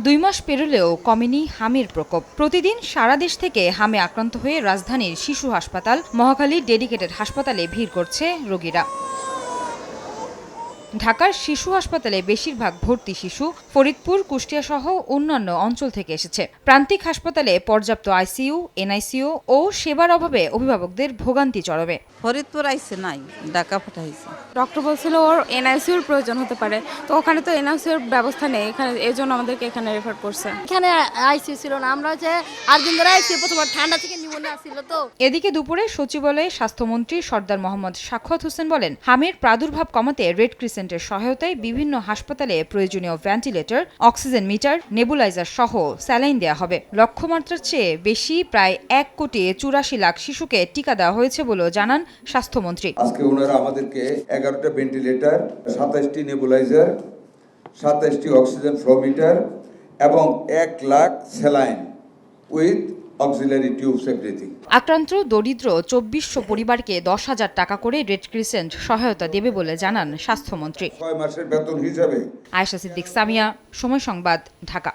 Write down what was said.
2 মাস পেরোলেও কমেনি হামের প্রকোপ। প্রতিদিন সারা দেশ থেকে হামে আক্রান্ত হয়ে রাজধানীর শিশু হাসপাতাল, মহাখালী ডেডিকেটেড হাসপাতালে ভিড় করছে রোগীরা। ঢাকার শিশু হাসপাতালে বেশিরভাগ ভর্তি শিশু ফরিদপুর, কুষ্টিয়া সহ অন্যান্য অঞ্চল থেকে এসেছে। প্রান্তিক হাসপাতালে পর্যাপ্ত আইসিইউ, এনআইসিইউ ও সেবার অভাবে অভিভাবকদের ভোগান্তি চরমে। ফরিদপুর আইসে নাই, ঢাকা পাঠাইছে। ডক্টর বলছিল ওর এনআইসিউর প্রয়োজন হতে পারে, তো ওখানে তো এনআইসিউর ব্যবস্থা নেই এখানে, এই জন্য আমাদেরকে এখানে রেফার করছে। এখানে আইসিইউ ছিল না, আমরা যে 8 দিন ধরে আইসিইউ, প্রথমবার ঠান্ডা থেকে নিউমোনিয়া ছিল তো। এদিকে দুপুরে সচিবালয়ে স্বাস্থ্যমন্ত্রী সরদার মোহাম্মদ সাখাওয়াত হোসেন বলেন, হামের প্রাদুর্ভাব কমাতে রেড ক্রিসেন্টের সহায়তায় বিভিন্ন হাসপাতালে প্রয়োজনীয় ভেন্টিলেটর, অক্সিজেন মিটার, নেবুলাইজার সহ স্যালাইন দেওয়া হবে। লক্ষ্যমাত্রার চেয়ে বেশি প্রায় 1,84,00,000 শিশুকে টিকা দেওয়া হয়েছে বলেও জানান স্বাস্থ্যমন্ত্রী। আজকে ওনারা আমাদেরকে 11টা ভেন্টিলেটর, 27টি নেবুলাইজার, 27টি অক্সিজেন ফ্লো মিটার এবং 1 lakh saline with auxiliary tubes everything. আক্রান্ত দরিদ্র 2400 পরিবারকে 10,000 টাকা করে রেড ক্রিসেন্ট সহায়তা দেবে বলে জানান স্বাস্থ্যমন্ত্রী। 6 মাসের বেতন হিসাবে। আয়েশা সিদ্দিক, সামিয়া, সময় সংবাদ, ঢাকা।